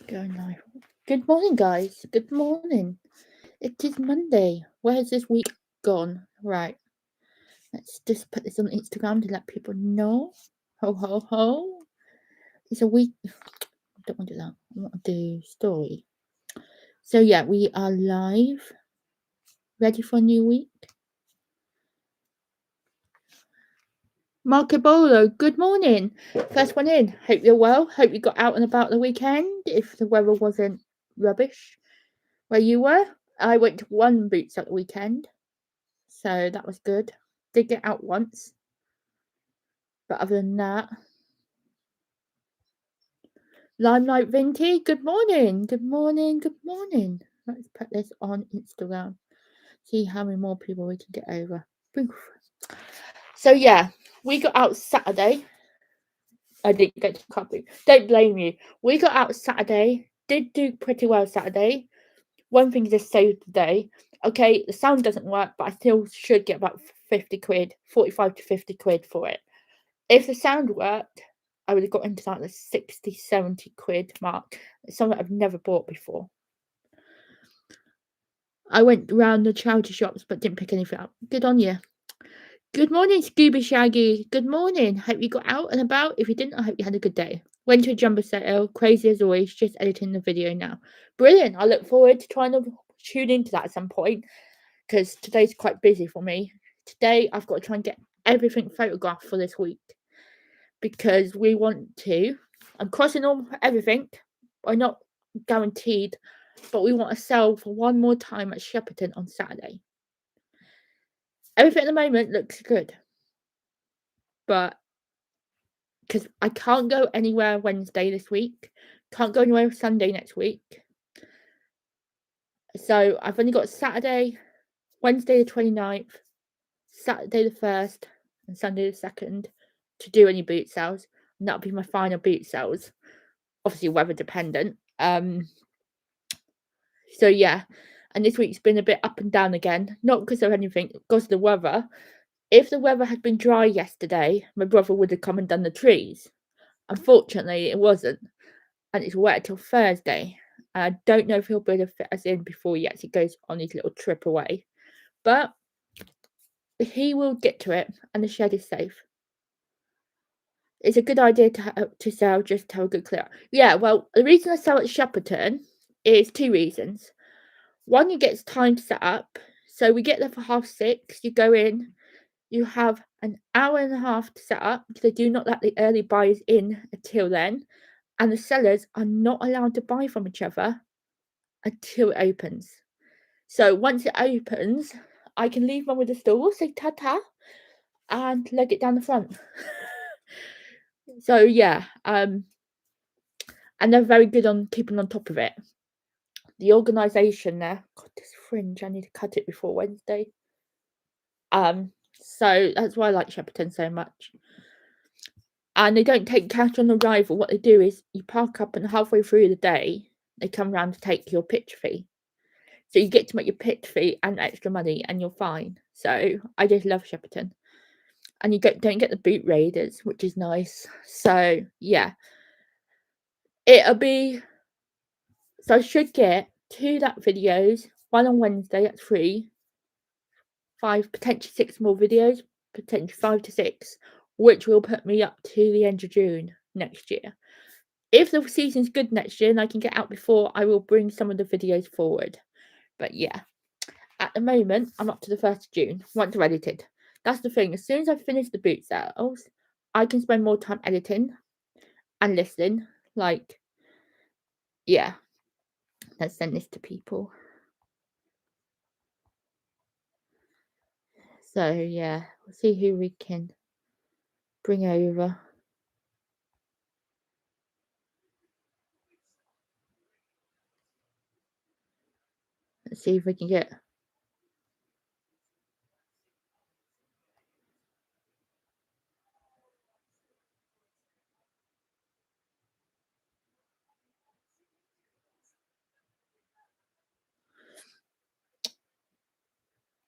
Going live. Good morning, guys. Good morning. It is Monday. Where's this week gone? Right. Let's just put this on Instagram to let people know. Ho, ho, ho. It's a week. I don't want to do that. I want to do story. So, yeah, we are live. Ready for a new week? Marco Bolo, good morning. First one in. Hope you're well. Hope you got out and about the weekend if the weather wasn't rubbish where you were. I went to one Boots at the weekend, so that was good. Did get out once, but other than that, Limelight Vinty, good morning, good morning, good morning. Let's put this on Instagram. See how many more people we can get over. So yeah, we got out Saturday. I didn't get to copy. Don't blame you. We got out Saturday. Did do pretty well Saturday. One thing just saved the day. Okay, the sound doesn't work, but I still should get about 50 quid, 45 to 50 quid for it. If the sound worked, I would have got into like the 60, 70 quid mark. It's something I've never bought before. I went around the charity shops but didn't pick anything up. Good on you. Good morning, Scooby Shaggy. Good morning. Hope you got out and about. If you didn't, I hope you had a good day. Went to a jumbo sale. Crazy as always. Just editing the video now. Brilliant. I look forward to trying to tune into that at some point because today's quite busy for me. Today, I've got to try and get everything photographed for this week because we want to. I'm crossing all everything. I'm not guaranteed, but we want to sell for one more time at Shepperton on Saturday. Everything at the moment looks good, but because I can't go anywhere Wednesday this week, can't go anywhere Sunday next week. So I've only got Saturday, Wednesday the 29th, Saturday the 1st, and Sunday the 2nd to do any boot sales. And that'll be my final boot sales. Obviously weather dependent. So yeah, and this week's been a bit up and down again. Not because of anything, because of the weather. If the weather had been dry yesterday, my brother would have come and done the trees. Unfortunately, it wasn't, and it's wet till Thursday. I don't know if he'll be able to fit us in before he actually goes on his little trip away, but he will get to it, and the shed is safe. It's a good idea to sell just to have a good clear. Yeah, well, the reason I sell at Shepperton is two reasons. One, you get time to set up. So we get there for 6:30. You go in, you have an hour and a half to set up because they do not let the early buyers in until then. And the sellers are not allowed to buy from each other until it opens. So once it opens, I can leave one with the store, say ta-ta, and leg it down the front. So yeah, and they're very good on keeping on top of it. The organisation there, God, this fringe, I need to cut it before Wednesday. So that's why I like Shepperton so much. And they don't take cash on arrival. What they do is you park up and halfway through the day, they come round to take your pitch fee. So you get to make your pitch fee and extra money and you're fine. So I just love Shepperton. And you don't get the boot raiders, which is nice. So yeah. It'll be, so I should get 2 that videos, one on Wednesday at 3, 5, potentially 6 more videos, potentially 5 to 6, which will put me up to the end of June next year. If the season's good next year and I can get out before, I will bring some of the videos forward. But yeah, at the moment, I'm up to the 1st of June, once I've edited. That's the thing, as soon as I finish the boot sales, I can spend more time editing and listening. Like, yeah, let's send this to people. So yeah, we'll see who we can bring over. Let's see if we can get.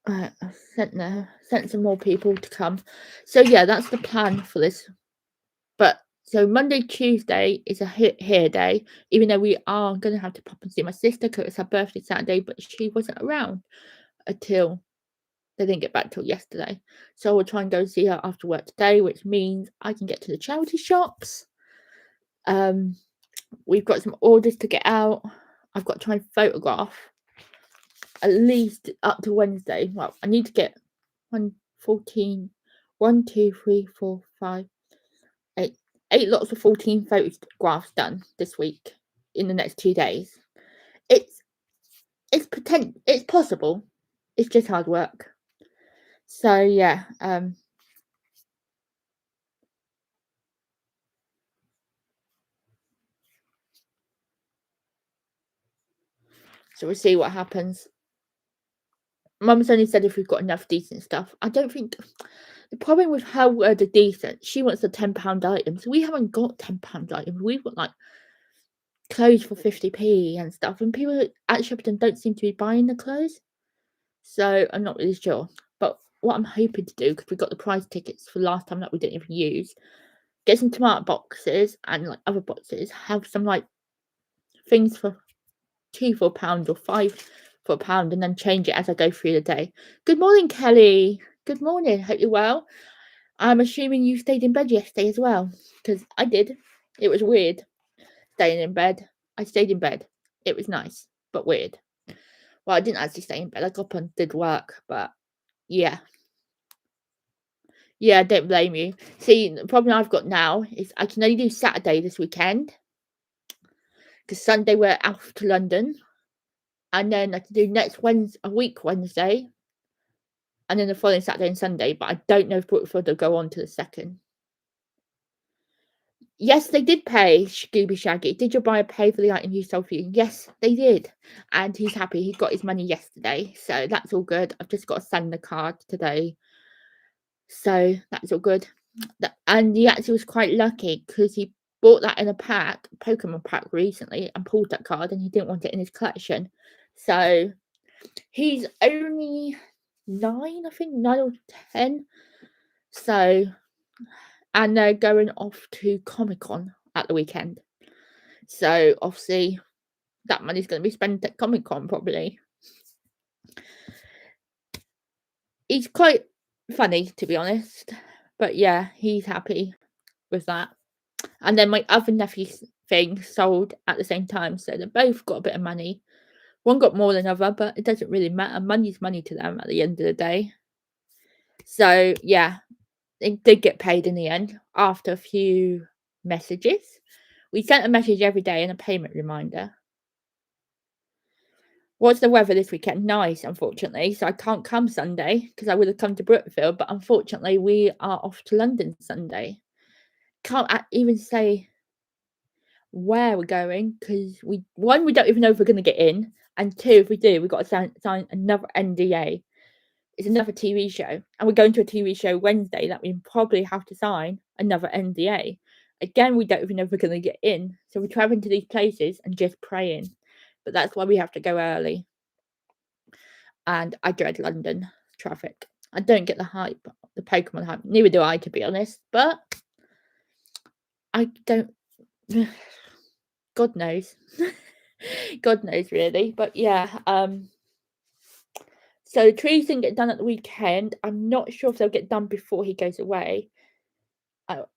I've sent some more people to come. So yeah, that's the plan for this. But So Monday, Tuesday is a here day, even though we are gonna have to pop and see my sister because it's her birthday Saturday, but she wasn't around until they didn't get back till yesterday. So we'll try and go see her after work today, which means I can get to the charity shops. Um, we've got some orders to get out. I've got to try and photograph at least up to Wednesday. Well, I need to get 14, 1, 2, 3, 4, 5, 8, 8 lots of 14 photographs done this week in the next 2 days. It's possible. It's just hard work. So yeah, so we'll see what happens. Mum's only said if we've got enough decent stuff. I don't think the problem with her word of decent, she wants the £10 items. We haven't got £10 items. We've got like clothes for 50p and stuff, and people at Shepperton don't seem to be buying the clothes. So I'm not really sure. But what I'm hoping to do, because we got the prize tickets for last time that we didn't even use, get some tomato boxes and like other boxes, have some like things for 2 for £1 or 5 for £1, and then change it as I go through the day. Good morning, Kelly. Good morning. Hope you're well. I'm assuming you stayed in bed yesterday as well, because I did. It was weird staying in bed. I stayed in bed. It was nice, but weird. Well, I didn't actually stay in bed. I got up and did work, but yeah. Yeah, don't blame you. See, the problem I've got now is I can only do Saturday this weekend, because Sunday we're off to London, and then I can do next Wednesday, and then the following Saturday and Sunday, but I don't know if Brookfield will go on to the second. Yes, they did pay Scooby Shaggy. Did your buyer pay for the item you sold for you? Yes, they did. And he's happy. He got his money yesterday. So that's all good. I've just got to send the card today. So that's all good. And he actually was quite lucky because he bought that in a pack, Pokemon pack recently, and pulled that card, and he didn't want it in his collection. So he's only 9, I think, 9 or 10. So, and they're going off to Comic-Con at the weekend. So obviously that money's going to be spent at Comic-Con probably. He's quite funny, to be honest. But yeah, he's happy with that. And then my other nephew's thing sold at the same time. So they both got a bit of money. One got more than the other, but it doesn't really matter. Money's money to them at the end of the day. So yeah, they did get paid in the end after a few messages. We sent a message every day and a payment reminder. What's the weather this weekend? Nice, unfortunately. So I can't come Sunday because I would have come to Brookfield, but unfortunately we are off to London Sunday. Can't even say where we're going because we don't even know if we're going to get in, and 2, if we do, we've got to sign another NDA. It's another TV show, and we're going to a TV show Wednesday that we probably have to sign another NDA. Again, we don't even know if we're going to get in, so we're traveling to these places and just praying. But that's why we have to go early. And I dread London traffic. I don't get the hype, the Pokemon hype. Neither do I, to be honest. But I don't. God knows. God knows, really. But yeah. So the trees didn't get done at the weekend. I'm not sure if they'll get done before he goes away, or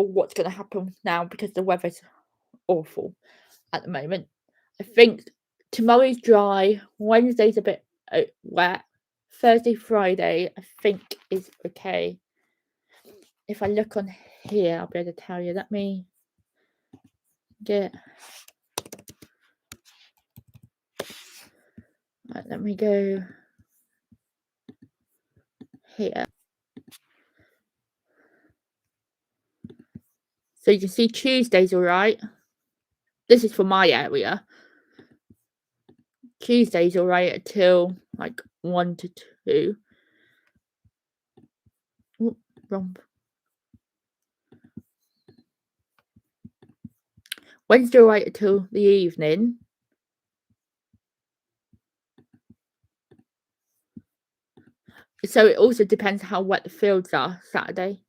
what's going to happen now because the weather's awful at the moment. I think tomorrow's dry. Wednesday's a bit wet. Thursday, Friday, I think is okay. If I look on here, I'll be able to tell you. Let me get. Right, let me go here. So you can see Tuesday's all right. This is for my area. Tuesday's all right until like 1 to 2. Ooh, wrong. Wednesday all right until the evening. So it also depends how wet the fields are Saturday.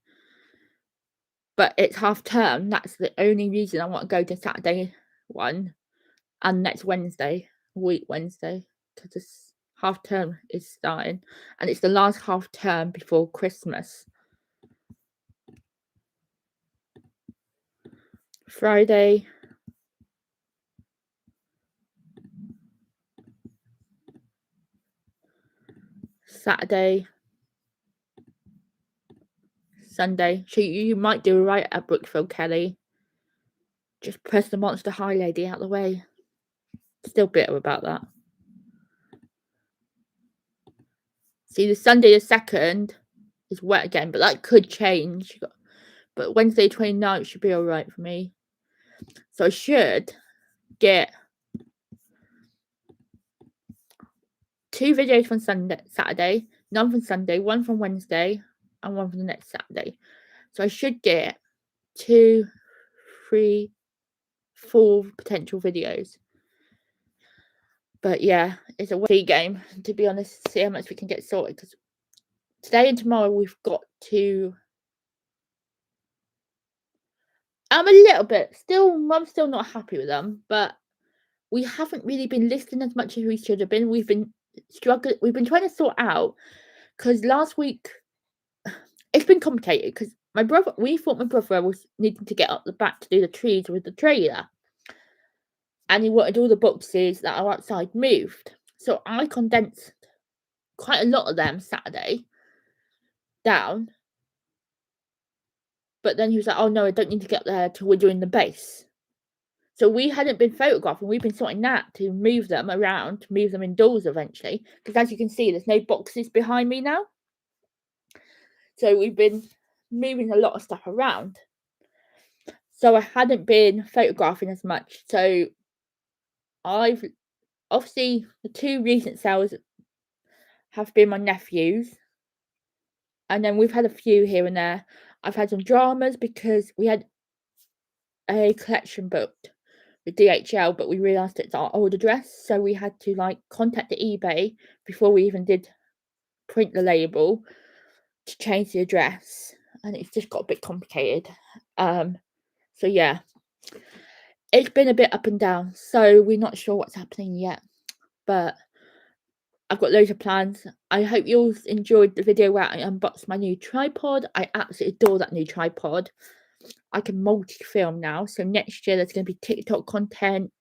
but it's half term. That's the only reason I want to go to Saturday one and next Wednesday, Wednesday, because this half term is starting and it's the last half term before Christmas. Friday, Saturday, Sunday. So you might do right at Brookfield, Kelly. Just press the Monster High lady out of the way. Still bitter about that. See, the Sunday the 2nd is wet again, but that could change. But Wednesday 29th should be alright for me. So I should get 2 videos from Saturday, none from Sunday, 1 from Wednesday, and 1 from the next Saturday. So I should get 2, 3, 4 potential videos. But yeah, it's a wee game, to be honest, see how much we can get sorted, because today and tomorrow we've got to... I'm a little bit, Mum's still not happy with them, but we haven't really been listening as much as we should have been. We've been struggling, we've been trying to sort out, because last week, it's been complicated, because we thought my brother was needing to get up the back to do the trees with the trailer. And he wanted all the boxes that are outside moved. So I condensed quite a lot of them Saturday down. But then he was like, oh no, I don't need to get there till we're doing the base. So we hadn't been photographing, we've been sorting that to move them around, to move them indoors eventually. Because as you can see, there's no boxes behind me now. So we've been moving a lot of stuff around. So I hadn't been photographing as much. So I've obviously, the 2 recent sales have been my nephew's, and then we've had a few here and there. I've had some dramas because we had a collection booked with DHL, but we realised it's our old address, so we had to like contact the eBay before we even did print the label to change the address, and it's just got a bit complicated. So yeah, it's been a bit up and down, so we're not sure what's happening yet, but I've got loads of plans. I hope you all enjoyed the video where I unboxed my new tripod. I absolutely adore that new tripod. I can multi-film now, so next year there's going to be TikTok content.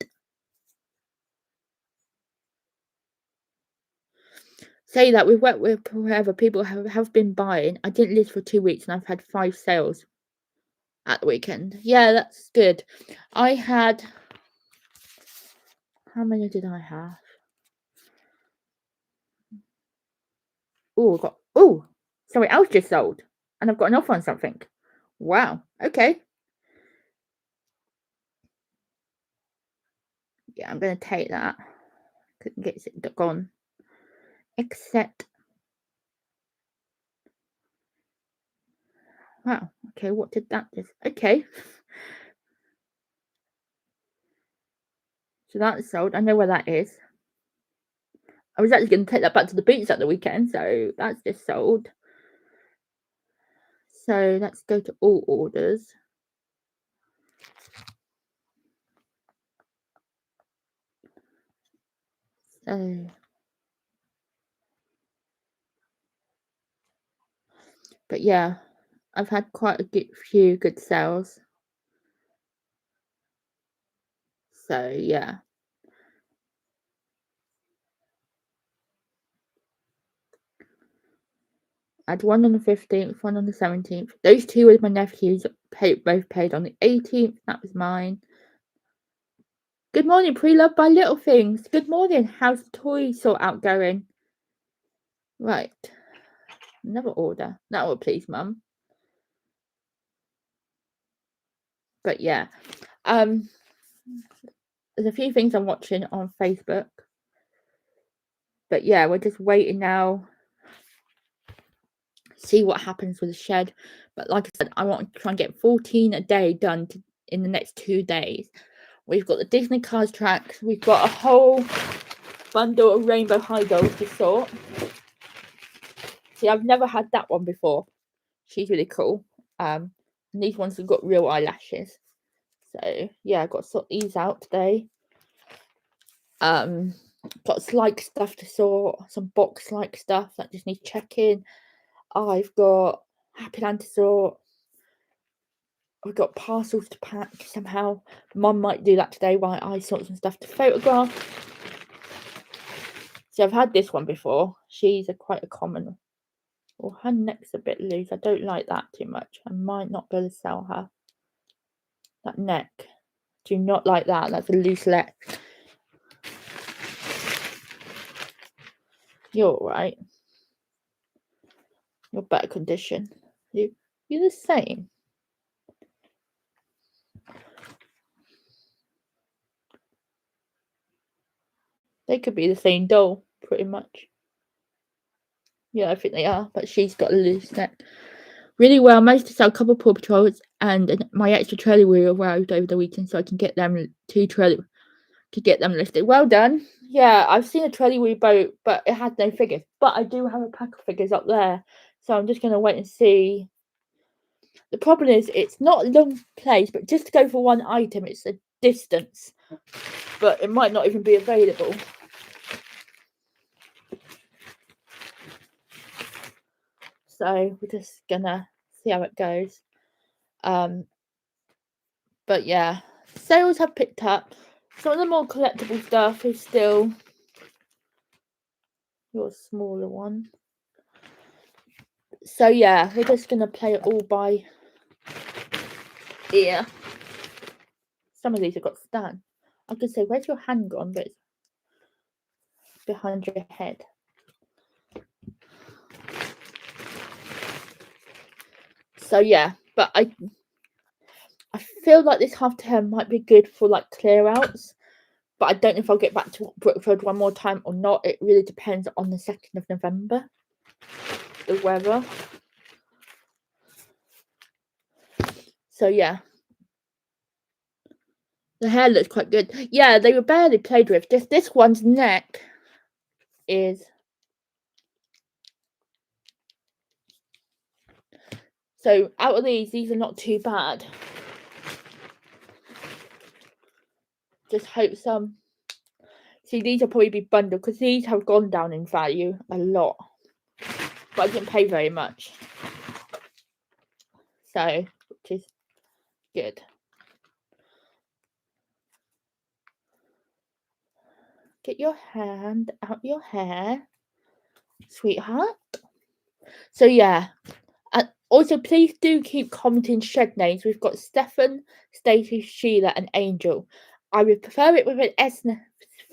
Say that we've worked with whoever people have been buying. I didn't list for 2 weeks and I've had 5 sales at the weekend. Yeah, that's good. I had... How many did I have? Oh, I got... Oh, something else just sold. And I've got an offer on something. Wow, okay. Yeah, I'm going to take that. Couldn't get it gone. Except... Wow, okay, what did that just... Okay. So that's sold. I know where that is. I was actually going to take that back to the beach at the weekend, so that's just sold. So let's go to all orders. So, but yeah, I've had quite a few good sales. So yeah. I had one on the 15th, one on the 17th. Those 2 with my nephews both paid on the 18th. That was mine. Good morning, pre-loved by Little Things. Good morning. How's the toy sort out going? Right. Another order. That will please Mum. But yeah. There's a few things I'm watching on Facebook. But yeah, we're just waiting now. See what happens with the shed. But like I said, I want to try and get 14 a day done in the next 2 days. We've got the Disney Cars tracks. We've got a whole bundle of rainbow high dolls to sort. See, I've never had that one before. She's really cool. And these ones have got real eyelashes. So yeah, I've got to sort these out today. Got slike stuff to sort, some box like stuff that just need checking. I've got Happy Land to sort. I've got parcels to pack somehow. Mum might do that today while I sort some stuff to photograph. So I've had this one before. She's quite a common. Well, her neck's a bit loose. I don't like that too much. I might not be able to sell her. That neck. Do not like that. That's a loose neck. You're alright. You're better condition. You're the same. They could be the same doll, pretty much. Yeah, I think they are, but she's got a loose neck. Really well. I managed to sell a couple of Paw Patrols, and my extra trailer wheel arrived over the weekend, so I can get them listed. Well done. Yeah, I've seen a trailer wheel boat, but it had no figures. But I do have a pack of figures up there, so I'm just gonna wait and see. The problem is it's not a long place, but just to go for one item, it's a distance. But it might not even be available. So we're just gonna see how it goes. But yeah, sales have picked up. Some of the more collectible stuff is still your smaller one. So yeah, we're just gonna play it all by ear. Some of these have got stand. I could say, where's your hand gone? But it's behind your head. So yeah, but I feel like this half term might be good for like clear outs. But I don't know if I'll get back to Brookfield one more time or not. It really depends on the 2nd of November. The weather. So yeah. The hair looks quite good. Yeah, they were barely played with. Just this one's neck is... So out of these are not too bad. Just hope some... See, these will probably be bundled because these have gone down in value a lot. But I didn't pay very much. So, which is good. Get your hand out your hair, sweetheart. So yeah. Also, please do keep commenting shed names. We've got Stefan, Stacey, Sheila, and Angel. I would prefer it with an S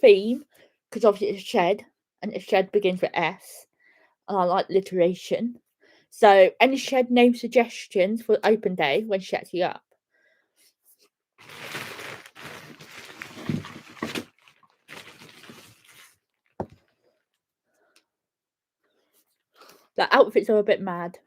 theme because obviously it's a shed, and a shed begins with S. And I like alliteration. So, any shed name suggestions for open day when she sets you up? The outfits are a bit mad.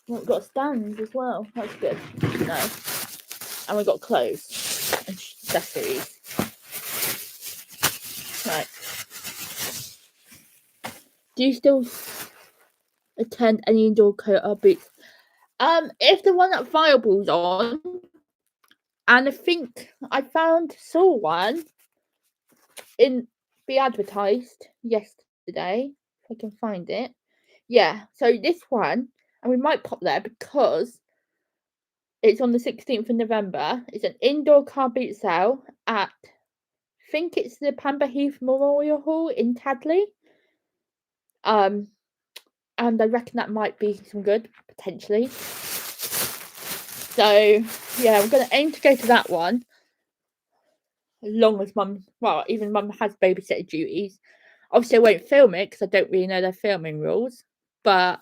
Well, we've got stands as well. That's good. No. And we've got clothes and accessories. Right. Do you still attend any indoor choas boots? If the one that Viable's on, and I think I saw one be advertised yesterday. If I can find it. Yeah, so this one, and we might pop there because it's on the 16th of November. It's an indoor car boot sale at, I think it's the Pamber Heath Memorial Hall in Tadley. And I reckon that might be some good, potentially. So, yeah, I'm going to aim to go to that one. As long as Mum, well, even Mum has babysitter duties. Obviously, I won't film it because I don't really know their filming rules. But,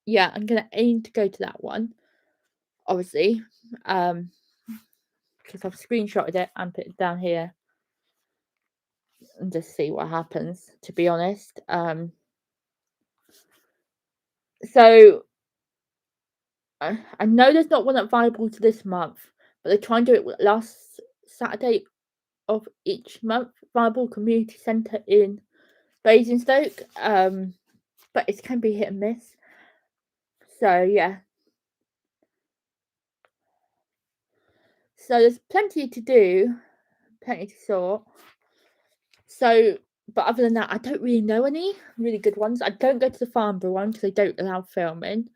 yeah, I'm going to aim to go to that one. Obviously. Because I've screenshotted it and put it down here. And just see what happens, to be honest. So I know there's not one that's viable to this month, but they try and do it last Saturday of each month, viable community centre in Basingstoke, but it can be hit and miss. So yeah. So there's plenty to do, plenty to sort. So, but other than that, I don't really know any really good ones. I don't go to the Farnborough one because they don't allow filming.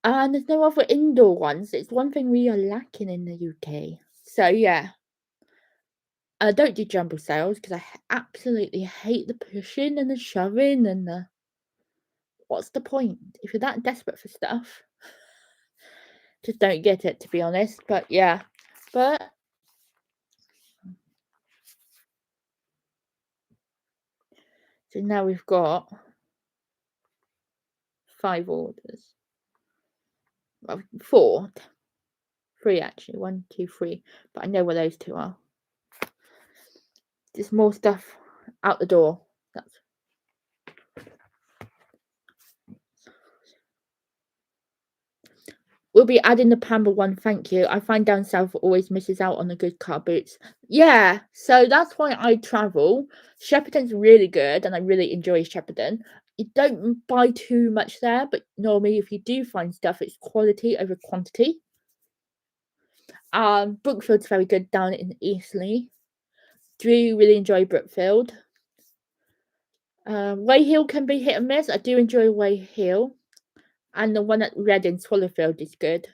And there's no other indoor ones. It's one thing we are lacking in the UK. So yeah. I don't do jumble sales because I absolutely hate the pushing and the shoving and the. What's the point? If you're that desperate for stuff, just don't get it, to be honest. But yeah. But so now we've got 5 orders. Well, 4. 3 actually. 1, 2, 3. But I know where those 2 are. Just more stuff out the door. That's. We'll be adding the Pamber one, thank you. I find down south always misses out on the good car boots. Yeah, so that's why I travel. Shepperton's really good and I really enjoy Shepperton. You don't buy too much there, but normally if you do find stuff, it's quality over quantity. Brookfield's very good down in Eastleigh. Do really enjoy Brookfield. Weyhill can be hit and miss. I do enjoy Weyhill. And the one at Reading, Swallowfield is good.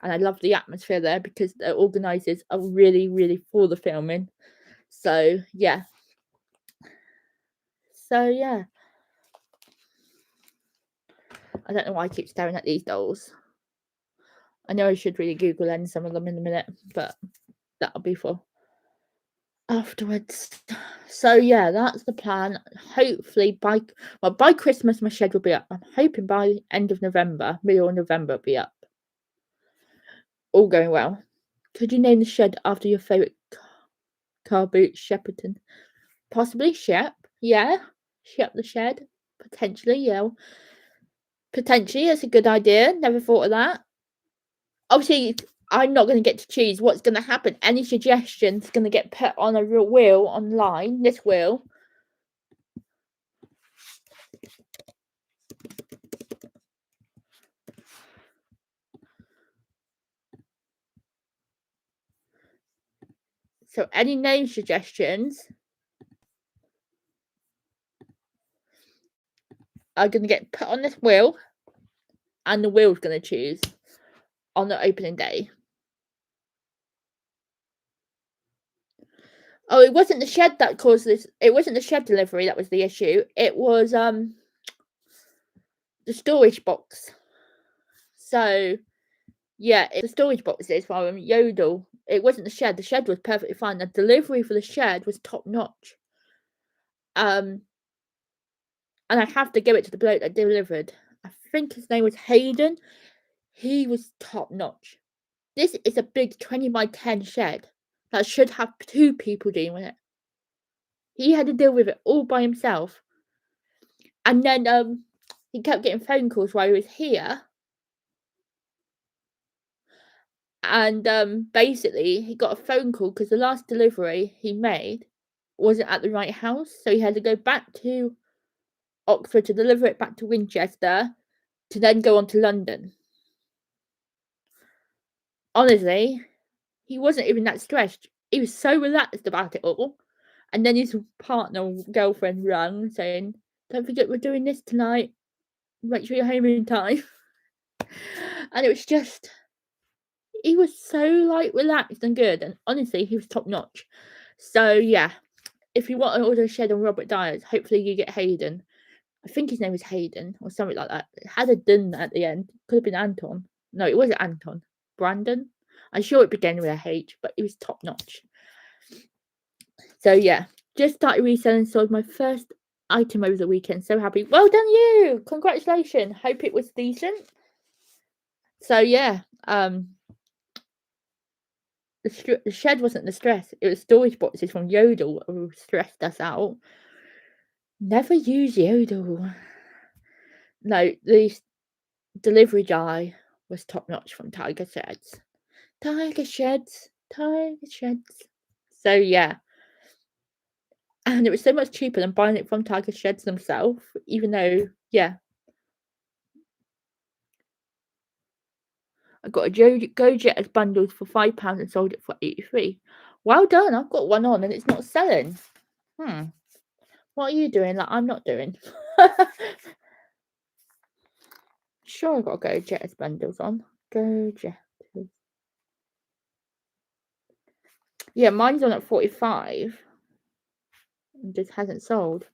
And I love the atmosphere there because the organisers are really, really for the filming. So yeah. So yeah. I don't know why I keep staring at these dolls. I know I should really Google and some of them in a minute, but that'll be for afterwards. So yeah, that's the plan. Hopefully by Christmas my shed will be up. I'm hoping by end of November, middle of November it'll be up. All going well. Could you name the shed after your favourite car boot, Shepperton? Possibly Shep. Yeah. Shep the shed. Potentially, yeah. Potentially, that's a good idea. Never thought of that. Obviously, I'm not going to get to choose what's going to happen. Any suggestions going to get put on a real wheel online. This wheel. So any name suggestions are going to get put on this wheel, and the wheel's going to choose on the opening day. Oh, it wasn't the shed that caused this. It wasn't the shed delivery that was the issue. It was the storage box. So yeah, it's the storage boxes from Yodel. It wasn't the shed. The shed was perfectly fine. The delivery for the shed was top notch. And I have to give it to the bloke that delivered. I think his name was Hayden. He was top notch. This is a big 20 by 10 shed that should have 2 people dealing with it. He had to deal with it all by himself. And then he kept getting phone calls while he was here. And basically he got a phone call because the last delivery he made wasn't at the right house, so he had to go back to Oxford to deliver it back to Winchester to then go on to London. Honestly, he wasn't even that stressed. He was so relaxed about it all. And then his partner, girlfriend, rang saying, "Don't forget we're doing this tonight. Make sure you're home in time." And it was just, he was so like relaxed and good. And honestly, he was top notch. So yeah, if you want to order a shed on Robert Dyers, hopefully you get Hayden. I think his name was Hayden or something like that. It had a dun at the end. Could have been Anton. No, it wasn't Anton. Brandon. I'm sure it began with a H, but it was top notch. So yeah, just started reselling, sold my first item over the weekend. So happy. Well done you. Congratulations. Hope it was decent. So yeah, the shed wasn't the stress. It was storage boxes from Yodel who stressed us out. Never use Yodel. No, the delivery guy was top notch from Tiger Sheds. Tiger Sheds. Tiger Sheds. So, yeah. And it was so much cheaper than buying it from Tiger Sheds themselves, even though, yeah, I got a Go-Jet as bundles for £5 and sold it for 83. Well done, I've got one on and it's not selling. Hmm, what are you doing that I'm not doing? Sure, I got a Go-Jet as bundles on. Go-Jet. Yeah, mine's on at 45 and just hasn't sold.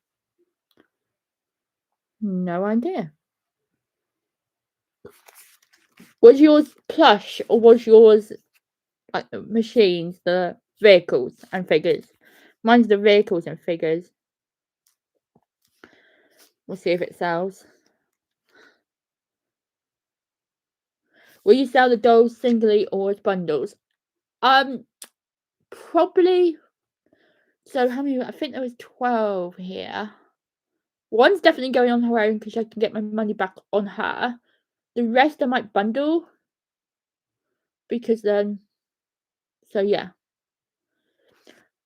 No idea. Was yours plush or was yours like the machines, the vehicles and figures? Mine's the vehicles and figures. We'll see if it sells. Will you sell the dolls singly or as bundles? Probably. So how many? I think there was 12 here. One's definitely going on her own because I can get my money back on her. The rest I might bundle because then. So yeah,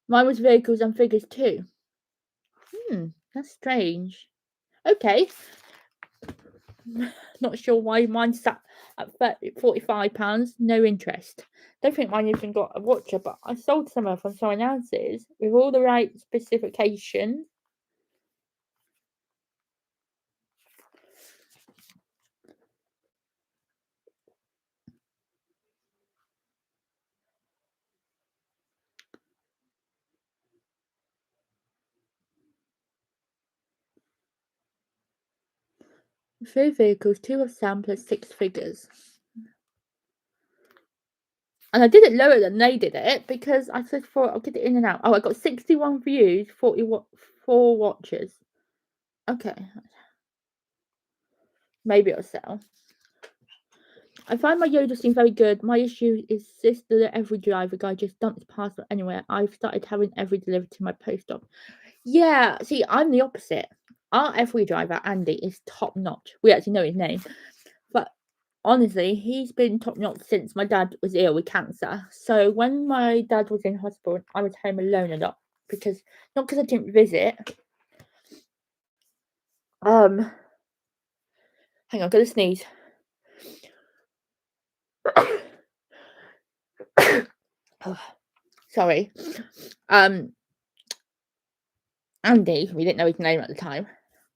mine was vehicles and figures too. That's strange. Okay. Not sure why mine sat at £45. No interest. Don't think mine even got a watcher, but I sold some from someone else's with all the right specifications. Three vehicles, 2 of samplers, 6 figures. And I did it lower than they did it because I said I'll get it in and out. Oh, I got 61 views, 4 watches. Okay. Maybe it'll sell. I find my Yoda seems very good. My issue is the every driver guy just dumps parcel anywhere. I've started having every delivered to my post stop. Yeah, see, I'm the opposite. Our every driver, Andy, is top notch. We actually know his name. But honestly, he's been top notch since my dad was ill with cancer. So when my dad was in hospital, I was home alone a lot because not because I didn't visit. Hang on, I'm gonna sneeze. Sorry. Andy, we didn't know his name at the time,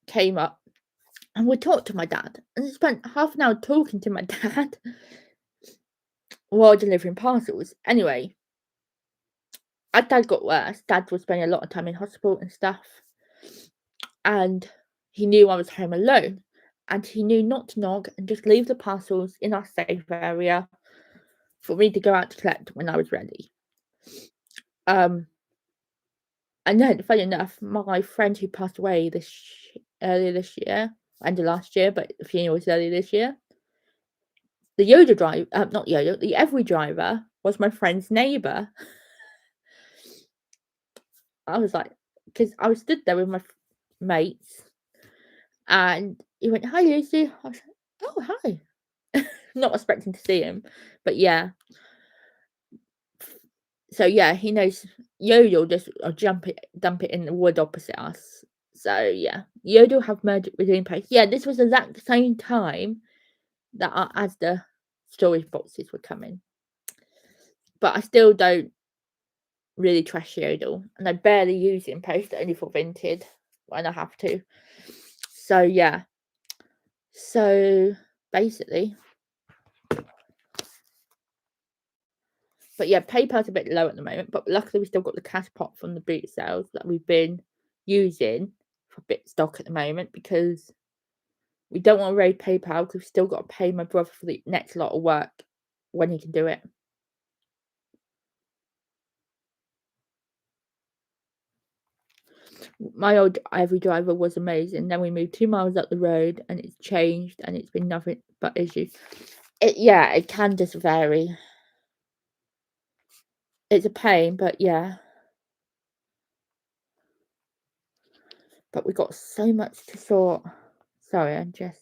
came up and we talked to my dad and spent half an hour talking to my dad while delivering parcels. Anyway, as dad got worse, dad was spending a lot of time in hospital and stuff. And he knew I was home alone. And he knew not to knock and just leave the parcels in our safe area for me to go out to collect when I was ready. And then, funny enough, my friend who passed away earlier this year, end of last year, but the funeral was earlier this year. The Yoda driver, not Yoda, the every driver was my friend's neighbour. I was like, because I was stood there with my mates, and he went, "Hi, Lucy." I was like, "Oh, hi." Not expecting to see him, but yeah. So yeah, he knows Yoda will just dump it in the wood opposite us. So yeah, Yoda will have murdered within place. Yeah, this was exact the same time that our Asda storage boxes were coming. But I still don't really trust Yodel, and I barely use it in post, only for Vinted when I have to. So yeah. So basically, but yeah, PayPal's a bit low at the moment, but luckily we still got the cash pot from the boot sales that we've been using for bit stock at the moment because we don't want to raid PayPal because we've still got to pay my brother for the next lot of work when he can do it. My old every driver was amazing. Then we moved 2 miles up the road and it's changed and it's been nothing but issues. It can just vary. It's a pain, but yeah. But we got so much to sort. Sorry, I'm just.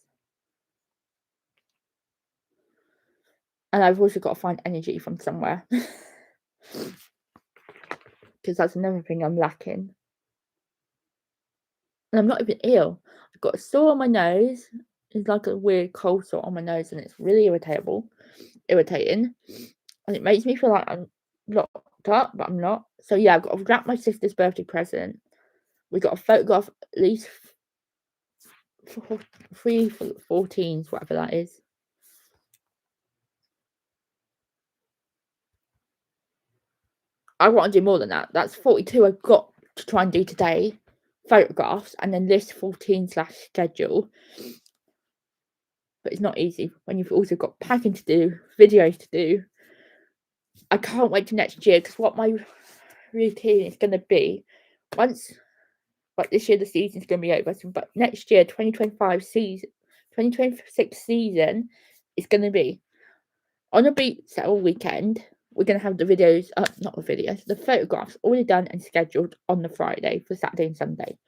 And I've also got to find energy from somewhere. because that's another thing I'm lacking. And I'm not even ill. I've got a sore on my nose. It's like a weird cold sore on my nose, and it's really irritating, and it makes me feel like I'm locked up, but I'm not. So yeah, I've got to wrap my sister's birthday present. We got to photograph at least 14s, whatever that is. I want to do more than that. That's 42 I've got to try and do today, photographs, and then list 14/schedule. But it's not easy when you've also got packing to do, videos to do. I can't wait to next year, because what my routine is going to be, once, like this year the season's going to be over, but next year 2026 season is going to be on a beach set all weekend. We're going to have the videos, not the videos, the photographs already done and scheduled on the Friday for Saturday and Sunday.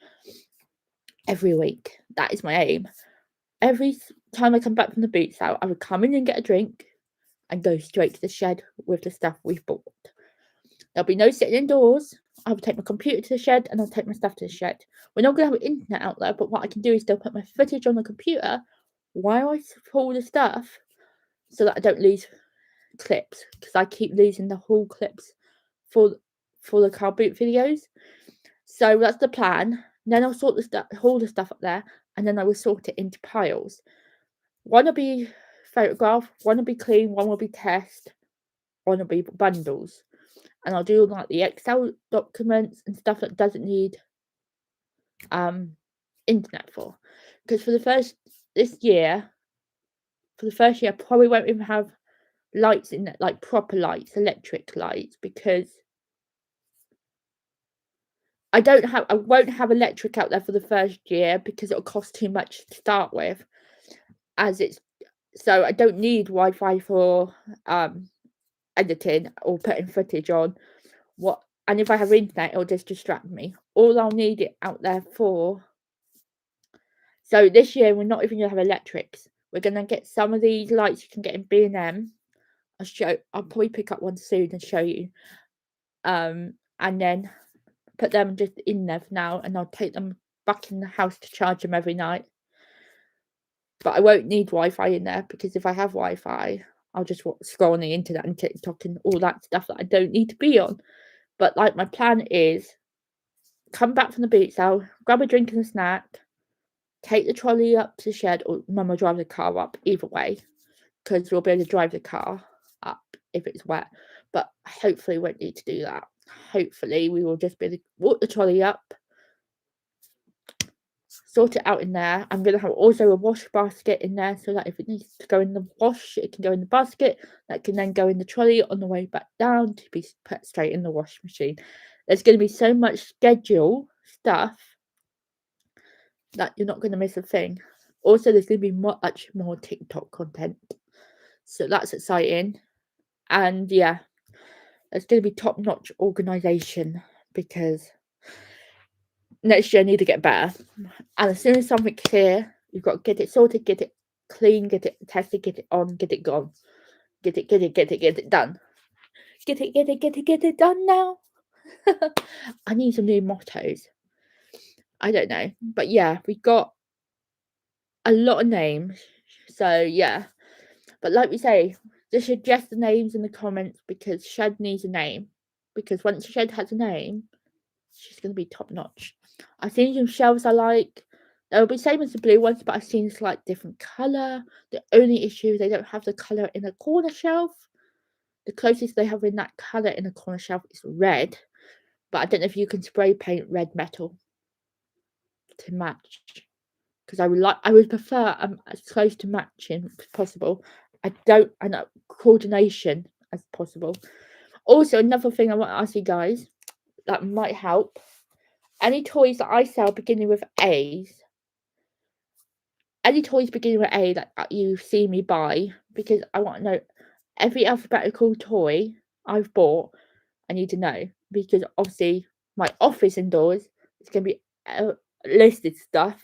Every week. That is my aim. Every time I come back from the boot sale, I would come in and get a drink and go straight to the shed with the stuff we've bought. There'll be no sitting indoors. I will take my computer to the shed and I'll take my stuff to the shed. We're not going to have internet out there, but what I can do is still put my footage on the computer while I pull the stuff, so that I don't lose clips, because I keep losing the whole clips for the car boot videos. So that's the plan. Then I'll sort all the stuff up there, and then I will sort it into piles. One will be photograph, one will be clean, one will be test, one will be bundles. And I'll do like the Excel documents and stuff that doesn't need internet for. Because for the first year, I probably won't even have lights in it, like proper lights, electric lights, because I won't have electric out there for the first year, because it'll cost too much to start with, so I don't need Wi-Fi for editing or putting footage on. And if I have internet, it'll just distract me. All I'll need it out there for. So this year we're not even gonna have electrics. We're gonna get some of these lights you can get in B&M. I'll probably pick up one soon and show you. And then put them just in there for now, and I'll take them back in the house to charge them every night. But I won't need Wi-Fi in there, because if I have Wi-Fi, I'll just scroll on the internet and TikTok and all that stuff that I don't need to be on. But like, my plan is come back from the boot sale, grab a drink and a snack, take the trolley up to the shed, or Mum will drive the car up, either way, because we'll be able to drive the car up if it's wet. But hopefully we won't need to do that. Hopefully we will just be able to walk the trolley up, sort it out in there. I'm going to have also a wash basket in there, so that if it needs to go in the wash, it can go in the basket. That can then go in the trolley on the way back down to be put straight in the wash machine. There's going to be so much schedule stuff that you're not going to miss a thing. Also, there's going to be much more TikTok content, so that's exciting. And yeah, it's going to be top-notch organisation, because next year I need to get better. And as soon as something's here, you've got to get it sorted, get it clean, get it tested, get it on, get it gone. Get it done. Get it done now. I need some new mottos. I don't know. But yeah, we got a lot of names. So yeah. But like we say, just suggest the names in the comments, because Shed needs a name. Because once Shed has a name, she's going to be top notch. I've seen some shelves I like. They'll be same as the blue ones, but I've seen a slight different colour. The only issue is they don't have the colour in the corner shelf. The closest they have in that colour in the corner shelf is red. But I don't know if you can spray paint red metal to match. Because I would prefer as close to matching as possible. I know coordination as possible. Also, another thing I want to ask you guys that might help. Any toys that I sell beginning with A's, any toys beginning with A that you see me buy, because I want to know every alphabetical toy I've bought. I need to know, because obviously my office indoors is going to be listed stuff,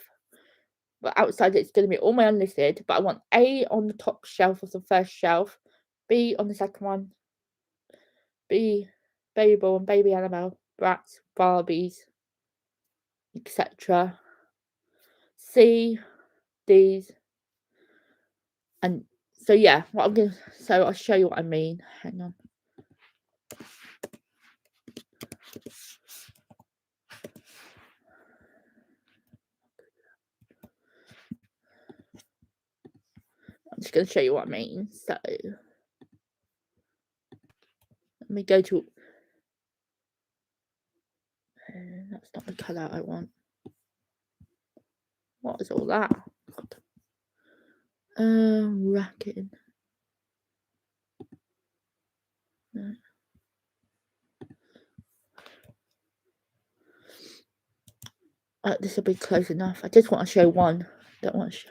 but outside it's going to be all my unlisted. But I want A on the top shelf of the first shelf, B on the second one, B, Baby Ball and Baby Annabelle, Bratz, Barbies, etc. C, D's, and so yeah, so I'll show you what I mean. Hang on. I'm just going to show you what I mean. So let me go to. That's not the colour I want. What is all that? Racking. No. This will be close enough. I just want to show one. Don't want to show.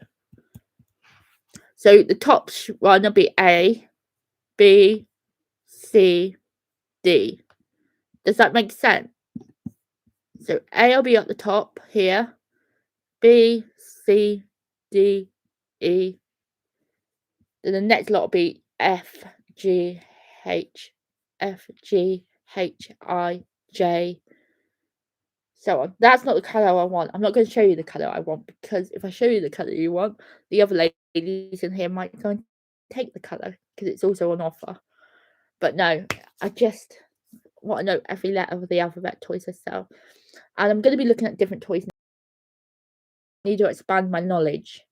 So the top one will be A, B, C, D. Does that make sense? So A will be at the top here. B, C, D, E. Then the next lot will be F, G, H, F, G, H, I, J. So on. That's not the colour I want. I'm not going to show you the colour I want, because if I show you the colour you want, the other ladies in here might go and take the colour because it's also on offer. But no, I just want to know every letter of the alphabet toys I sell. And I'm going to be looking at different toys. I need to expand my knowledge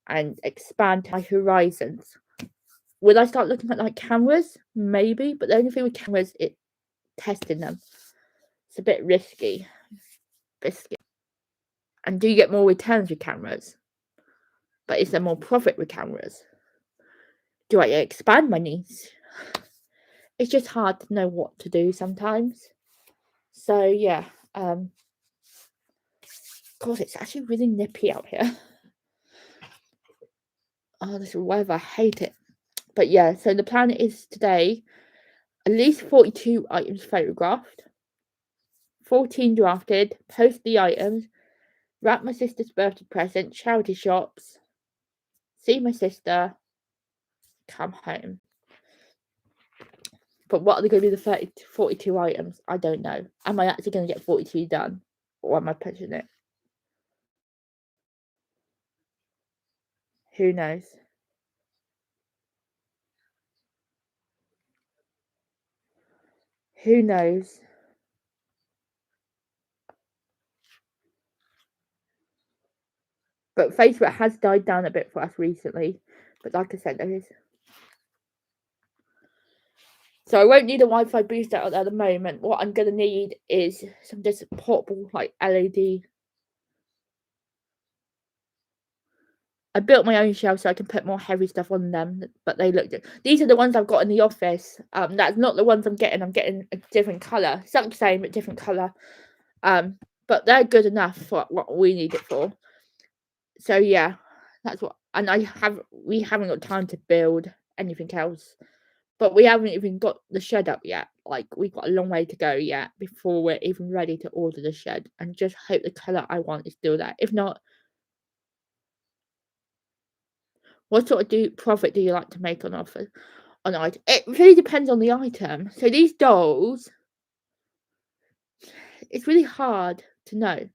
and expand my horizons. Will I start looking at like cameras? Maybe, but the only thing with cameras, it's testing them. It's a bit risky. And do you get more returns with cameras? But is there more profit with cameras? Do I expand my niche? It's just hard to know what to do sometimes. So yeah, God, it's actually really nippy out here. Oh, this weather, I hate it. But yeah, so the plan is today, at least 42 items photographed, 14 drafted, post the items, wrap my sister's birthday present, charity shops, see my sister, come home. But what are they going to be the 42 items? I don't know. Am I actually going to get 42 done? Or am I pushing it? Who knows? Who knows? But Facebook has died down a bit for us recently. But like I said, there is. So I won't need a Wi-Fi booster at the moment. What I'm going to need is some just portable like LED. I built my own shelf so I can put more heavy stuff on them, but they look good. These are the ones I've got in the office. That's not the ones I'm getting. I'm getting a different colour. It's not the same, but different colour. But they're good enough for what we need it for. So yeah, that's what. And we haven't got time to build anything else. But we haven't even got the shed up yet. Like, we've got a long way to go yet before we're even ready to order the shed. And just hope the colour I want is still there. If not, what sort of profit do you like to make on offer on item? It really depends on the item. So these dolls, it's really hard to know.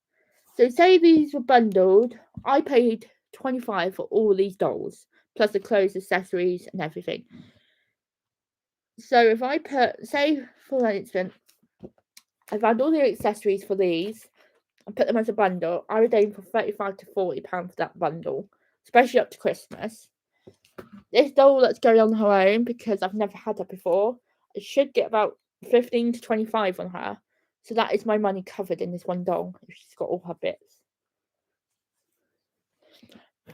So say these were bundled. I paid 25 for all these dolls, plus the clothes, accessories, and everything. So if I put, say for instance, I've had all the accessories for these and put them as a bundle, I would aim for £35 to £40 for that bundle, especially up to Christmas. This doll that's going on her own, because I've never had her before, I should get about 15 to 25 on her. So that is my money covered in this one doll, if she's got all her bits.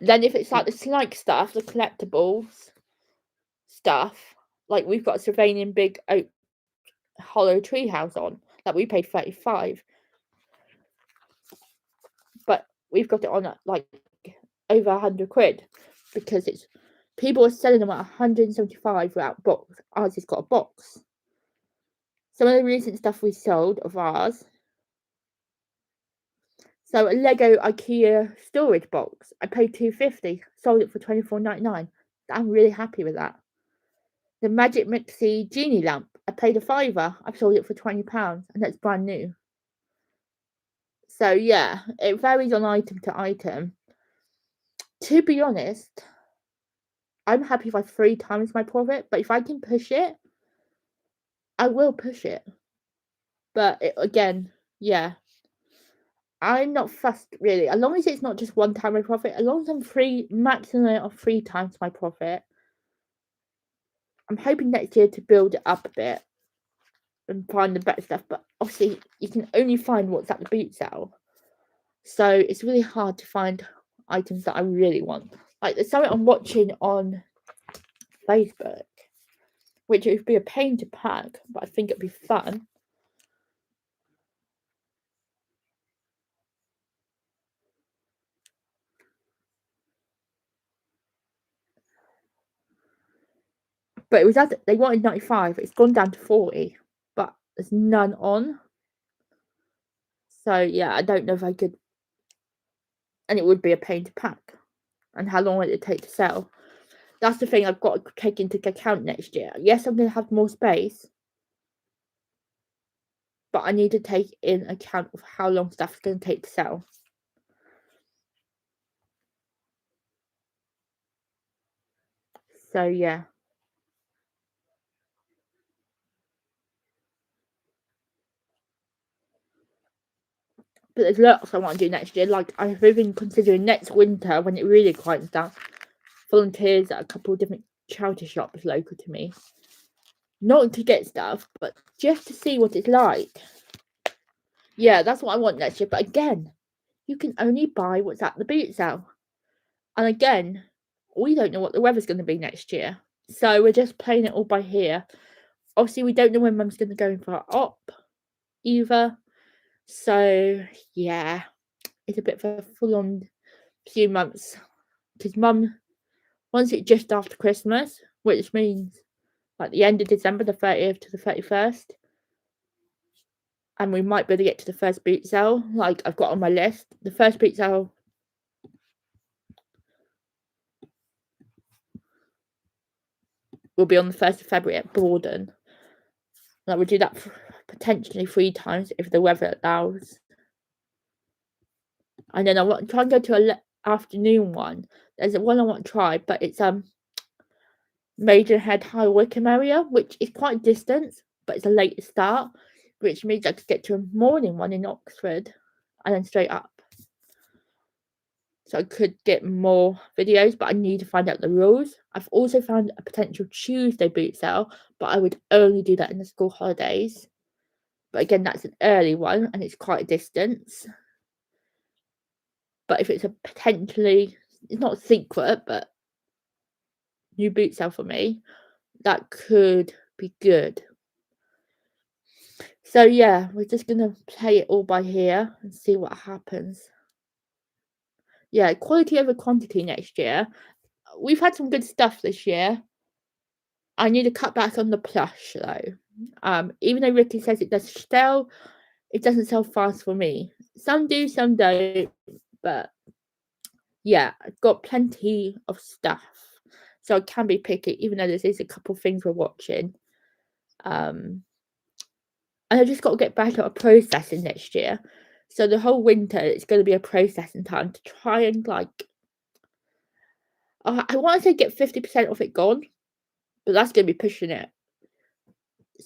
Then if it's like the slike stuff, the collectibles stuff, like we've got a Sylvanian big oak hollow tree house on, that we paid 35. But we've got it on at like over 100 quid, because it's people are selling them at 175 without box. Ours has got a box. Some of the recent stuff we sold of ours. So a Lego IKEA storage box, I paid £2.50, sold it for £24.99. I'm really happy with that. The Magic Mixie Genie lamp, I paid a fiver. I've sold it for £20 and that's brand new. So yeah, it varies on item to item. To be honest, I'm happy if I 3 times my profit, but if I can push it, I will push it. But again, yeah, I'm not fussed really. As long as it's not just 1 time my profit, as long as I'm maximum of 3 times my profit. I'm hoping next year to build it up a bit and find the better stuff. But obviously, you can only find what's at the boot sale, so it's really hard to find items that I really want. Like there's something I'm watching on Facebook, which would be a pain to pack, but I think it'd be fun. But it was they wanted 95. It's gone down to 40, but there's none on. So yeah, I don't know if I could. And it would be a pain to pack. And how long would it take to sell? That's the thing I've got to take into account next year. Yes, I'm going to have more space, but I need to take in account of how long stuff's going to take to sell. So yeah. But there's lots I want to do next year. Like I've even considering next winter when it really quiets down, volunteers at a couple of different charity shops local to me. Not to get stuff, but just to see what it's like. Yeah, that's what I want next year. But again, you can only buy what's at the boot sale. And again, we don't know what the weather's going to be next year. So we're just playing it all by ear. Obviously, we don't know when Mum's going to go in for her op either. So, yeah, it's a bit of a full-on few months. Because Mum wants it just after Christmas, which means like the end of December, the 30th to the 31st. And we might be able to get to the first boot sale, like I've got on my list. The first boot sale will be on the 1st of February at Borden. And I would do that potentially 3 times if the weather allows. And then I want to try and go to an afternoon one. There's one I want to try, but it's Maidenhead High Wycombe area, which is quite distant, but it's a later start, which means I could get to a morning one in Oxford and then straight up. So I could get more videos, but I need to find out the rules. I've also found a potential Tuesday boot sale, but I would only do that in the school holidays. But again, that's an early one and it's quite a distance. But if it's a potentially, it's not secret, but new boot sale for me, that could be good. So yeah, we're just gonna play it all by ear and see what happens. Yeah, quality over quantity next year. We've had some good stuff this year. I need to cut back on the plush though. Even though Ricky says it does sell, it doesn't sell fast for me. Some do, some don't. But yeah, I've got plenty of stuff. So I can be picky, even though there's a couple of things we're watching. And I just got to get better at processing next year. So the whole winter, it's going to be a processing time to try and I want to say get 50% of it gone, but that's going to be pushing it.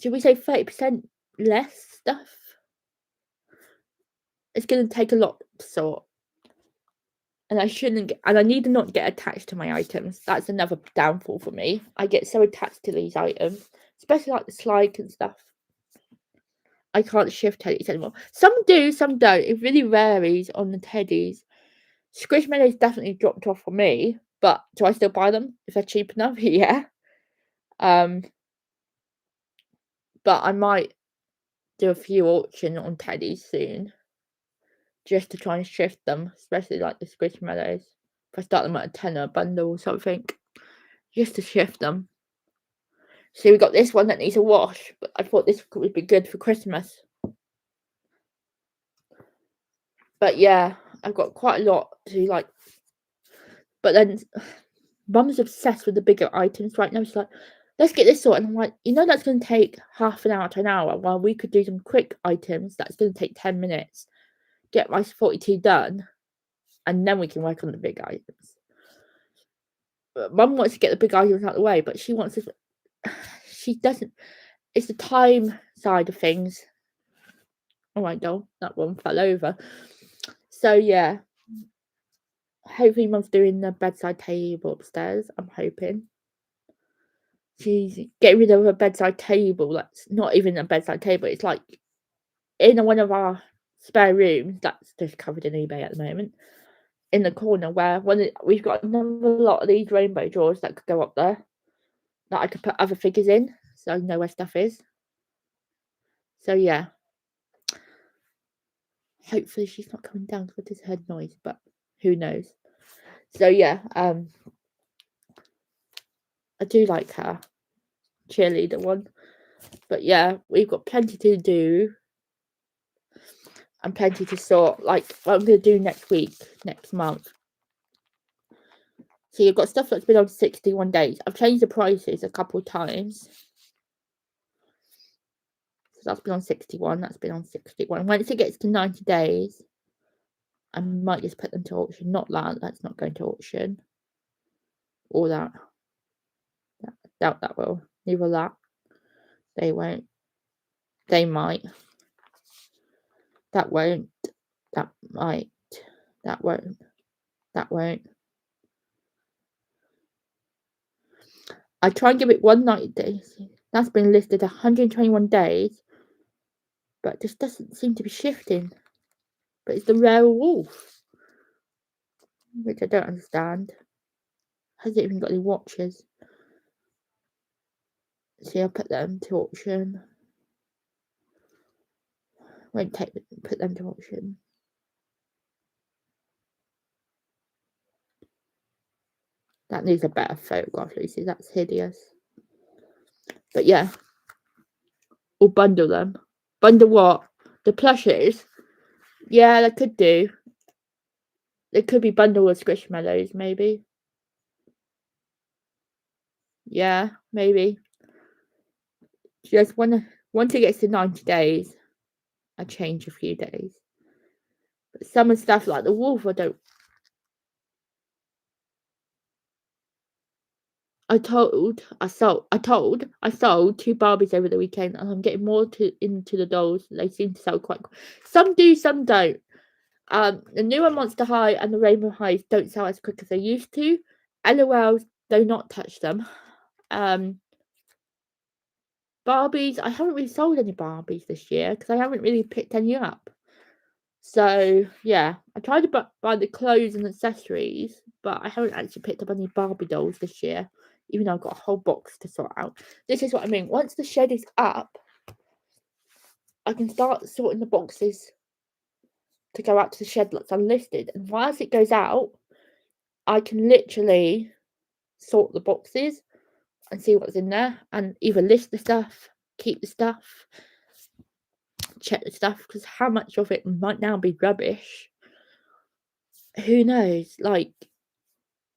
Should we say 30% less stuff? It's going to take a lot to sort. And I shouldn't get, and I need to not get attached to my items. That's another downfall for me. I get so attached to these items, especially like the slide and stuff. I can't shift teddies anymore. Some do, some don't. It really varies on the teddies. Squishmallows definitely dropped off for me, but do I still buy them if they're cheap enough? Yeah. But I might do a few auction on teddies soon, just to try and shift them, especially like the Squishmallows. If I start them at a tenner bundle or something, just to shift them. So we got this one that needs a wash, but I thought this would be good for Christmas. But yeah, I've got quite a lot to like. But then Mum's obsessed with the bigger items right now. She's like, let's get this sorted. And I'm like, that's going to take half an hour to an hour while we could do some quick items. That's going to take 10 minutes, get my 42 done, and then we can work on the big items. But Mum wants to get the big items out of the way, but she wants to, she doesn't, it's the time side of things. Oh my god, that one fell over. So yeah, hopefully Mum's doing the bedside table upstairs. I'm hoping. She's getting rid of a bedside table. That's not even a bedside table. It's like in one of our spare rooms that's just covered in eBay at the moment. In the corner where we've got another lot of these rainbow drawers that could go up there that I could put other figures in, so I know where stuff is. So yeah, hopefully she's not coming down because I just heard noise, but who knows. So yeah, I do like her cheerleader one, but yeah, we've got plenty to do and plenty to sort. Like what I'm gonna do next month. So you've got stuff that's been on 61 days. I've changed the prices a couple of times. So that's been on 61. That's been on 61. Once it gets to 90 days, I might just put them to auction. Not that. That's not going to auction. Or that. I doubt that will. Neither that. They won't. They might. That won't. That might. That won't. That won't. I try and give it 190 days. That's been listed 121 days. But this doesn't seem to be shifting. But it's the rare wolf. Which I don't understand. Hasn't even got any watches. See, I'll put them to auction. Won't put them to auction. That needs a better photograph, Lucy. That's hideous. But yeah. Or bundle them. Bundle what? The plushes? Yeah, they could do. They could be bundled with squishmallows, maybe. Yeah, maybe. Just once it gets to 90 days, I change a few days. But some of the stuff like the wolf, I sold 2 Barbies over the weekend, and I'm getting more into the dolls. They seem to sell quite. Some do, some don't. The newer Monster High and the Rainbow Highs don't sell as quick as they used to. LOLs, do not touch them. Barbies, I haven't really sold any Barbies this year because I haven't really picked any up. So yeah, I tried to buy the clothes and accessories, but I haven't actually picked up any Barbie dolls this year, even though I've got a whole box to sort out. This is what I mean. Once the shed is up, I can start sorting the boxes to go out to the shed that's unlisted. And whilst it goes out, I can literally sort the boxes and see what's in there and either list the stuff, keep the stuff, check the stuff, because how much of it might now be rubbish. Who knows? Like,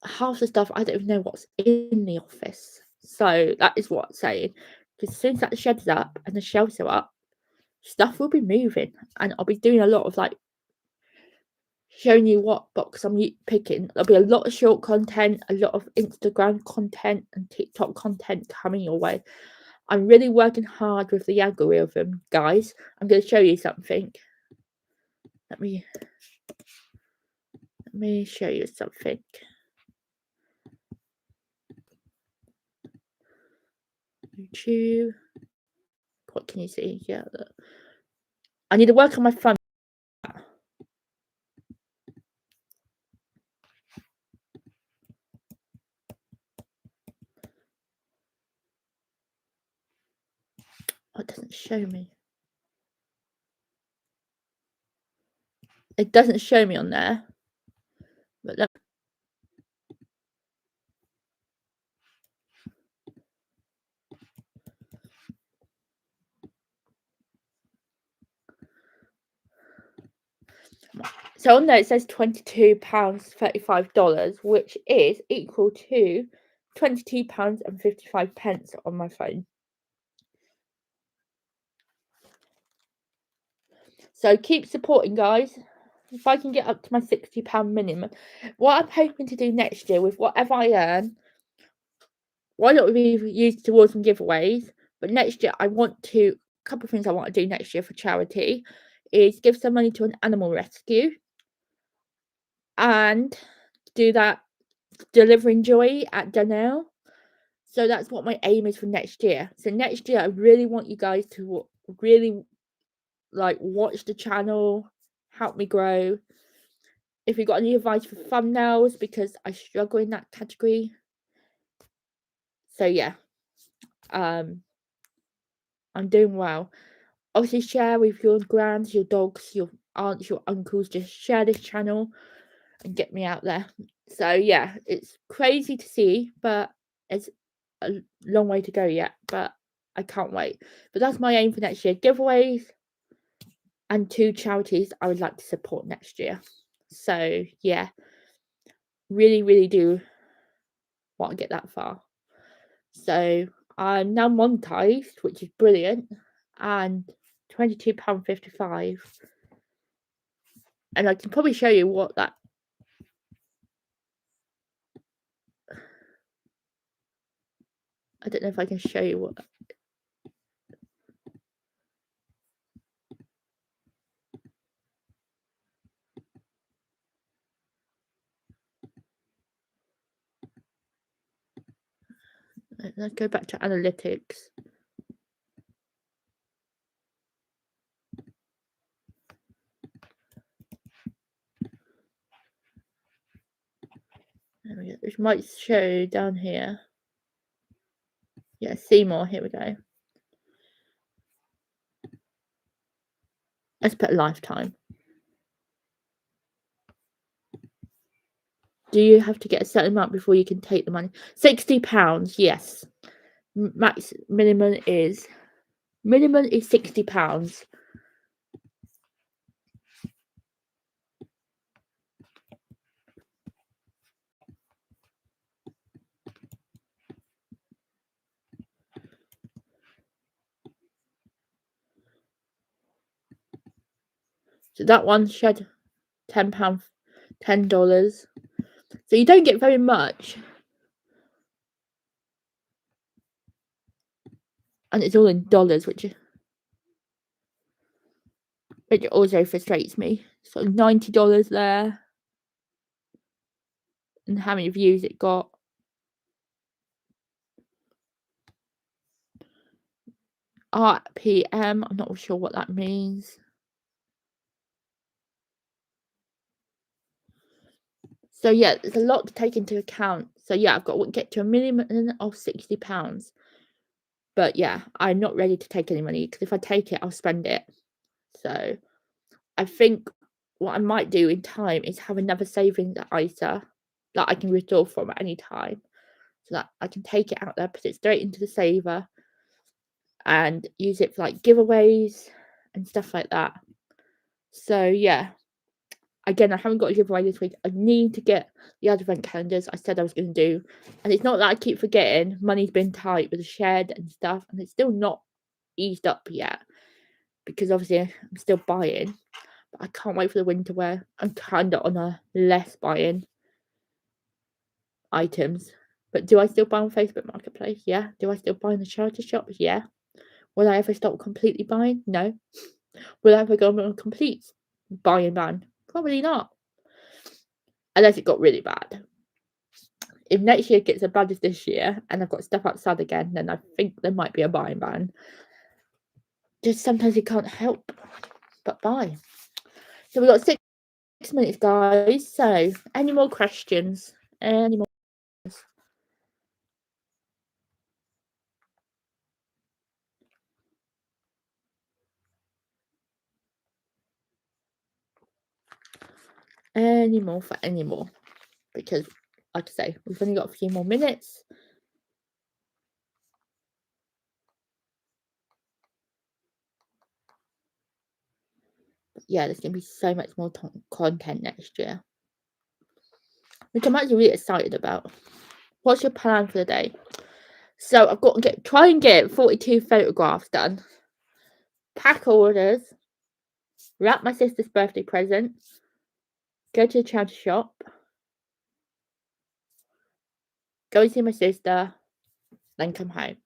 half the stuff I don't even know what's in the office. So that is what I'm saying. Because as soon as that shed's up and the shelves are up, stuff will be moving, and I'll be doing a lot of like showing you what box I'm picking. There'll be a lot of short content, a lot of Instagram content and TikTok content coming your way. I'm really working hard with the algorithm, guys. I'm going to show you something. Let me show you something. YouTube. What can you see? Yeah, look. I need to work on my phone. Oh, it doesn't show me. It doesn't show me on there. But look. So on there it says £22.35, which is equal to £22.55 on my phone. So keep supporting, guys. If I can get up to my £60 minimum, what I'm hoping to do next year with whatever I earn, why not we use towards some giveaways? But next year, a couple of things I want to do next year for charity is give some money to an animal rescue and do that delivering joy at Dunell. So that's what my aim is for next year. So next year, I really want you guys to really watch the channel, help me grow. If you've got any advice for thumbnails, because I struggle in that category. So yeah, I'm doing well. Obviously, share with your grands, your dogs, your aunts, your uncles. Just share this channel and get me out there. So yeah, it's crazy to see, but it's a long way to go yet. But I can't wait. But that's my aim for next year: giveaways and 2 charities I would like to support next year. So yeah, really do want to get that far. So I'm now monetized, which is brilliant, and £22.55. And I can probably show you what that. I don't know if I can show you what. Let's go back to analytics. There we go. Which might show down here. Yeah, see more. Here we go. Let's put lifetime. Do you have to get a certain amount before you can take the money? £60, yes. Minimum is £60. So that one shed £10. $10. So you don't get very much. And it's all in dollars, which also frustrates me. So $90 there. And how many views it got. RPM, I'm not sure what that means. So yeah, there's a lot to take into account. So yeah, I've got to get to a minimum of £60. But yeah, I'm not ready to take any money, because if I take it, I'll spend it. So I think what I might do in time is have another savings ISA that I can withdraw from at any time, so that I can take it out there, put it straight into the saver, and use it for giveaways and stuff like that. So yeah, again, I haven't got a giveaway this week. I need to get the advent calendars I said I was going to do, and it's not that I keep forgetting. Money's been tight with the shed and stuff, and it's still not eased up yet, because obviously I'm still buying. But I can't wait for the winter wear. I'm kind of on a less buying items. But do I still buy on Facebook Marketplace? Yeah. Do I still buy in the charity shops? Yeah. Will I ever stop completely buying? No. Will I ever go on a complete buying ban? Probably not. Unless it got really bad. If next year gets as bad as this year and I've got stuff outside again, then I think there might be a buying ban. Just sometimes you can't help but buy. So we've got 6 minutes, guys. So any more questions? Any more? Anymore for anymore, because like I say, we've only got a few more minutes. But yeah, there's gonna be so much more content next year, which I'm actually really excited about. What's your plan for the day? So I've got to try and get 42 photographs done. Pack orders. Wrap my sister's birthday present. Go to the charity shop. Go see my sister. Then come home.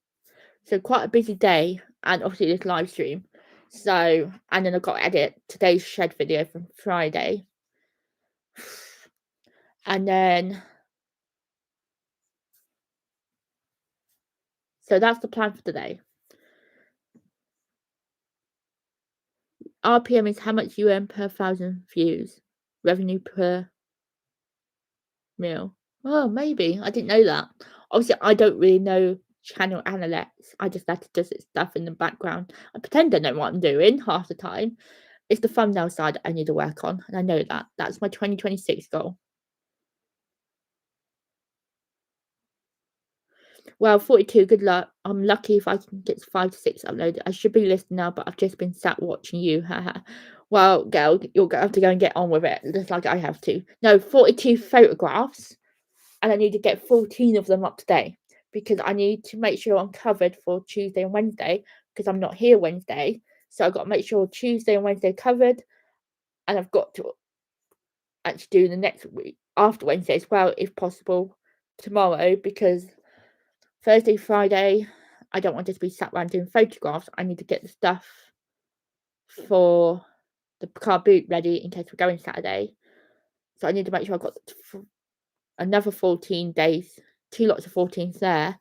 So quite a busy day, and obviously this live stream. So, and then I've got to edit today's shed video from Friday. And then, so that's the plan for today. RPM is how much you earn per 1,000 views. Revenue per meal. Oh, maybe. I didn't know that. Obviously, I don't really know channel analytics. I just let it do its stuff in the background. I pretend I know what I'm doing half the time. It's the thumbnail side I need to work on, and I know that. That's my 2026 goal. Well, 42, good luck. I'm lucky if I can get 5 to 6 uploaded. I should be listening now, but I've just been sat watching you. Haha. Well, girl, you'll have to go and get on with it, just like I have to. No, 42 photographs, and I need to get 14 of them up today because I need to make sure I'm covered for Tuesday and Wednesday because I'm not here Wednesday. So I've got to make sure Tuesday and Wednesday covered, and I've got to actually do the next week after Wednesday as well, if possible, tomorrow, because Thursday, Friday, I don't want to just be sat around doing photographs. I need to get the stuff for the car boot ready in case we're going Saturday. So I need to make sure I've got another 14 days, 2 lots of 14s there.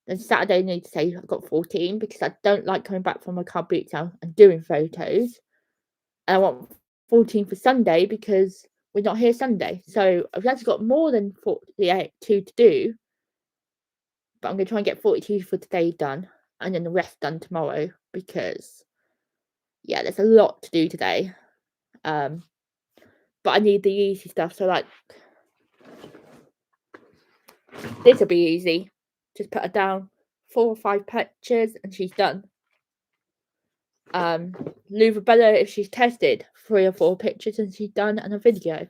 Then Saturday, I need to say I've got 14 because I don't like coming back from my car boot sale and doing photos. And I want 14 for Sunday because we're not here Sunday. So I've actually got more than 42 to do. But I'm going to try and get 42 for today done and then the rest done tomorrow because, yeah, there's a lot to do today. But I need the easy stuff. So, like, this will be easy. Just put her down 4 or 5 pictures and she's done. Bella, if she's tested 3 or 4 pictures and she's done, and a video.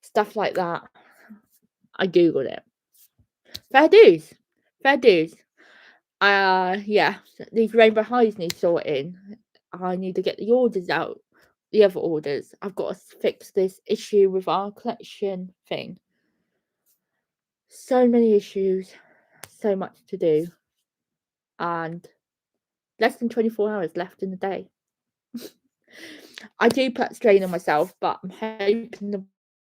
Stuff like that. I googled it. Fair dues. Yeah, these rainbow highs need sorting. I need to get the orders out, the other orders. I've got to fix this issue with our collection thing. So many issues, so much to do, and less than 24 hours left in the day. I do put strain on myself, but I'm hoping in the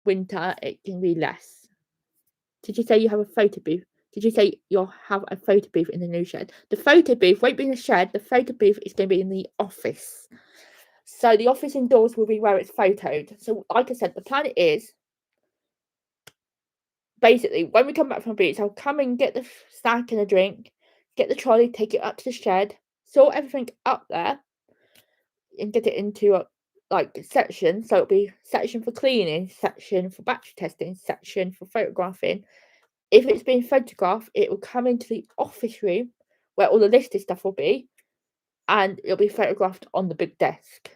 winter it can be less. Did you say you have a photo booth? Did you say you'll have a photo booth in the new shed? The photo booth won't be in the shed. The photo booth is going to be in the office. So the office indoors will be where it's photoed. So like I said, the plan is basically when we come back from the beach, I'll come and get the snack and a drink, get the trolley, take it up to the shed, sort everything up there, and get it into a section. So it'll be section for cleaning, section for battery testing, section for photographing. If it's being photographed, it will come into the office room where all the listed stuff will be, and it'll be photographed on the big desk.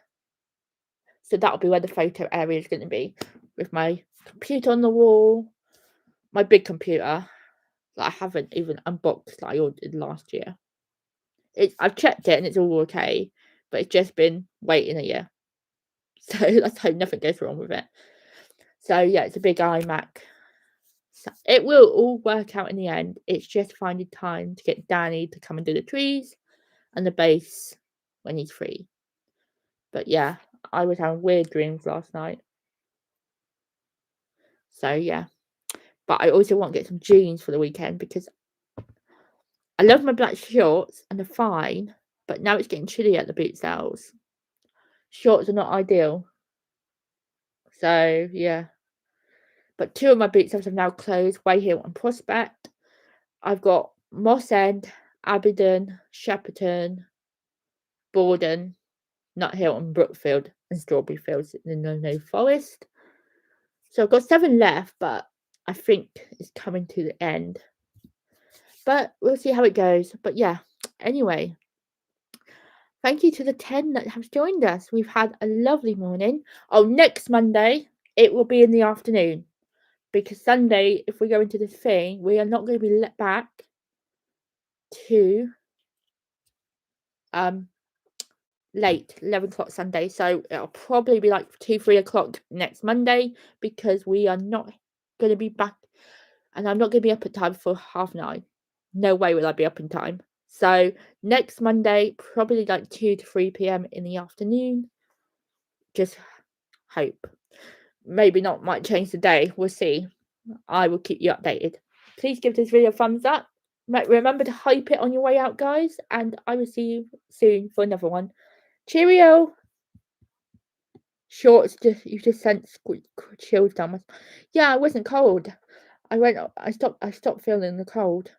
So that'll be where the photo area is going to be, with my computer on the wall, my big computer that I haven't even unboxed that I ordered last year. I've checked it and it's all okay, but it's just been waiting a year. So let's hope nothing goes wrong with it. So yeah, it's a big iMac. So it will all work out in the end. It's just finding time to get Danny to come and do the trees and the base when he's free. But yeah, I was having weird dreams last night. So yeah. But I also want to get some jeans for the weekend because I love my black shorts and they're fine, but now it's getting chilly at the boot sales. Shorts are not ideal. So yeah. But 2 of my boot sales have now closed, Wayhill and Prospect. I've got Moss End, Abingdon, Shepperton, Borden, Nut Hill and Brookfield and Strawberry Fields in the New Forest. So I've got 7 left, but I think it's coming to the end. But we'll see how it goes. But yeah, anyway, thank you to the 10 that have joined us. We've had a lovely morning. Oh, next Monday, It will be in the afternoon because Sunday, if we go into this thing, we are not going to be let back to late 11 o'clock Sunday. So it'll probably be like 2-3 o'clock next Monday because we are not going to be back, and I'm not going to be up at time for 9:30. No way will I be up in time. So next Monday, probably like 2 to 3 p.m. in the afternoon. Just hope. Maybe not, might change the day. We'll see. I will keep you updated. Please give this video a thumbs up. Remember to hype it on your way out, guys. And I will see you soon for another one. Cheerio. Shorts, you just sent chills down my. Yeah, I wasn't cold. I stopped feeling the cold.